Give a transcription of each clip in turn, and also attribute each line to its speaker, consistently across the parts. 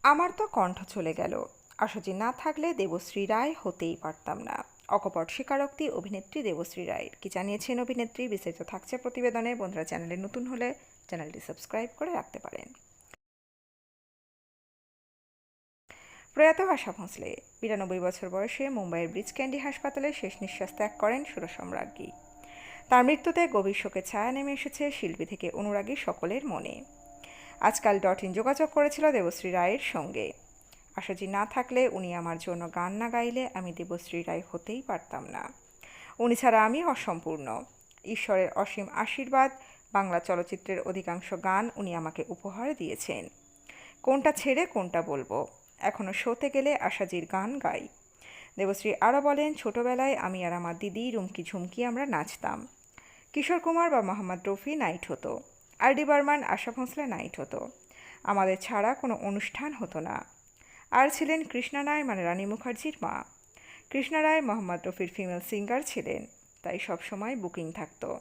Speaker 1: আমার তো কণ্ঠ চলে গেল। আশাজি না থাকলে দেবশ্রী রায় হতেই পারতাম না। অকপট স্বীকারোক্তি অভিনেত্রী দেবশ্রী রায়ের। কি জানিয়েছেন অভিনেত্রী, বিস্তারিত থাকছে প্রতিবেদনে। বন্ধুরা, চ্যানেলে নতুন হলে চ্যানেলটি সাবস্ক্রাইব করে রাখতে পারেন। প্রয়াত আশা ভোঁসলে ৯২ বছর বয়সে মুম্বাইয়ের ব্রিজ ক্যান্ডি হাসপাতালে শেষ নিঃশ্বাস ত্যাগ করেন সুরসম্রাজ্ঞী। তার মৃত্যুতে গভীর শোকের ছায়া নেমে এসেছে শিল্পী থেকে অনুরাগী সকলের মনে। আজকাল .in যোগাযোগ করেছিল দেবশ্রী রায়ের সঙ্গে। আশাজি না থাকলে উনি আমার জন্য গান না গাইলে আমি দেবশ্রী রায় হতেই পারতাম না। উনি ছাড়া আমি অসম্পূর্ণ। ঈশ্বরের অসীম আশীর্বাদ, বাংলা চলচ্চিত্রের অধিকাংশ গান উনি আমাকে উপহার দিয়েছেন। কোনটা ছেড়ে কোনটা বলবো, এখনও শোতে গেলে আশাজির গান গাই। দেবশ্রী আরও বলেন, ছোটবেলায় আমি আর আমার দিদি রুমকি ঝুমকি আমরা নাচতাম। কিশোর কুমার বা মোহাম্মদ রফি নাইট হতো, আর.ডি. বর্মন, আশা ভোঁসলে নাইট হতো। আমাদের ছাড়া কোনো অনুষ্ঠান হতো না। আর ছিলেন কৃষ্ণা রায়, মানে রানী মুখার্জির মা। কৃষ্ণা রায় মোহাম্মদ রফির ফিমেল সিঙ্গার ছিলেন, তাই সবসময় বুকিং থাকতো।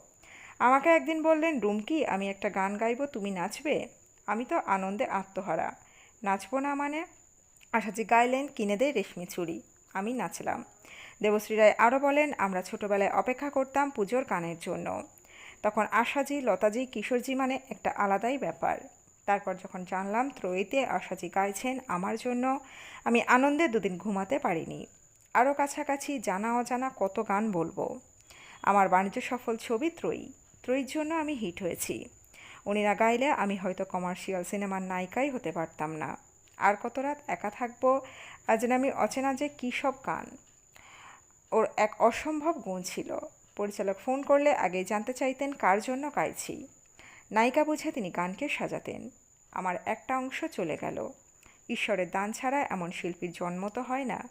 Speaker 1: আমাকে একদিন বললেন, রুমকি আমি একটা গান গাইবো, তুমি নাচবে? আমি তো আনন্দে আত্মহারা। নাচবো না মানে? আশাজি গাইলেন, কিনে দেয় রেশমি চুড়ি। আমি নাচলাম। দেবশ্রী রায় আরও বলেন, আমরা ছোটবেলায় অপেক্ষা করতাম পুজোর গানের জন্য। তখন আশাজি, লতাজি, কিশোরজি মানে একটা আলাদাই ব্যাপার। তারপর যখন জানলাম ত্রয়ীতে আশাজি গাইছেন আমার জন্য, আমি আনন্দে দুদিন ঘুমাতে পারিনি। আরও কাছাকাছি জানা অজানা কত গান বলবো। আমার বাণিজ্য সফল ছবি ত্রয়ীর জন্য আমি হিট হয়েছি। উনি না গাইলে আমি হয়তো কমার্শিয়াল সিনেমার নায়িকাই হতে পারতাম না। আর কত রাত একা থাকবো, আজ আমি অচেনা যে কী সব গান। ওর এক অসম্ভব গুণ ছিল। পরিচালক ফোন করলে আগেই জানতে চাইতেন কার জন্য গাইছি। নায়িকা বুঝে তিনি গানকে সাজাতেন। আমার একটা অংশ চলে গেল। ঈশ্বরের দান ছাড়া এমন শিল্পীর জন্ম তো হয় না।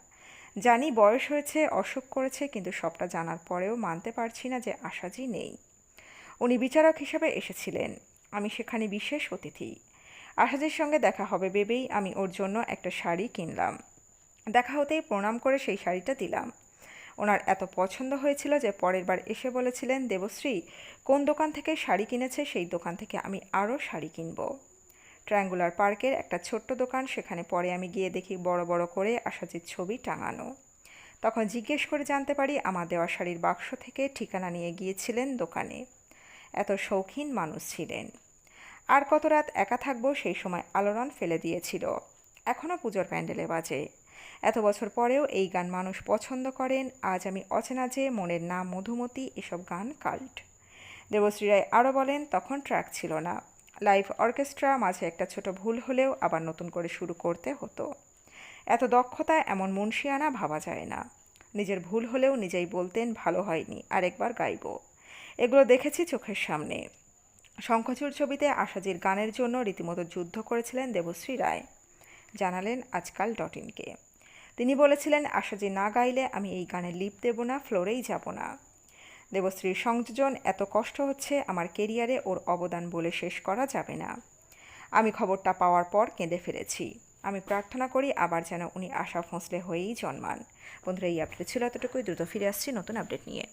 Speaker 1: জানি বয়স হয়েছে, অসুখ করেছে, কিন্তু সবটা জানার পরেও মানতে পারছি না যে আশাজি নেই। উনি বিচারক হিসেবে এসেছিলেন, আমি সেখানে বিশেষ অতিথি। আশাজির সঙ্গে দেখা হবে ভেবেই আমি ওর জন্য একটা শাড়ি কিনলাম। দেখা হতেই প্রণাম করে সেই শাড়িটা দিলাম। ওনার এত পছন্দ হয়েছিল যে পরের বার এসে বলেছিলেন, দেবশ্রী কোন দোকান থেকে শাড়ি কিনেছে সেই দোকান থেকে আমি আরও শাড়ি কিনব। ট্রায়াঙ্গুলার পার্কের একটা ছোট্ট দোকান, সেখানে পরে আমি গিয়ে দেখি বড় বড় করে আশাজির ছবি টাঙানো। তখন জিজ্ঞেস করে জানতে পারি আমার দেওয়া শাড়ির বাক্স থেকে ঠিকানা নিয়ে গিয়েছিলেন দোকানে। এত শৌখিন মানুষ ছিলেন। আর কত রাত একা থাকবো, সেই সময় আলোড়ন ফেলে দিয়েছিল। এখনও পুজোর প্যান্ডেলে বাজে। এত বছর পরেও এই গান মানুষ পছন্দ করেন। আজ আমি অচেনা যে, মনের নাম মধুমতি, এসব গান কাল্ট। দেবশ্রী রায় আরও বলেন, তখন ট্র্যাক ছিল না, লাইভ অর্কেস্ট্রা, মাঝে একটা ছোট ভুল হলেও আবার নতুন করে শুরু করতে হতো। এত দক্ষতা, এমন মুনশিয়ানা ভাবা যায় না। নিজের ভুল হলেও নিজেই বলতেন ভালো হয়নি, আরেকবার গাইব। এগুলো দেখেছি চোখের সামনে। শঙ্খচূড় ছবিতে আশাজির গানের জন্য রীতিমতো যুদ্ধ করেছিলেন দেবশ্রী রায়। জানালেন আজকাল .inকে। তিনি বলেছিলেন, আশাজি না গাইলে আমি এই গানে লিপ দেব না, ফ্লোরেই যাব না। দেবশ্রীর সংযোজন এত কষ্ট হচ্ছে, আমার কেরিয়ারে ওর অবদান বলে শেষ করা যাবে না। আমি খবরটা পাওয়ার পর কেঁদে ফেলেছি। আমি প্রার্থনা করি আবার যেন উনি আশা ভোঁসলে হয়েই জন্মান। বন্ধুরা, এই আপডেট ছিল এতটুকুই। দ্রুত ফিরে আসছি নতুন আপডেট নিয়ে।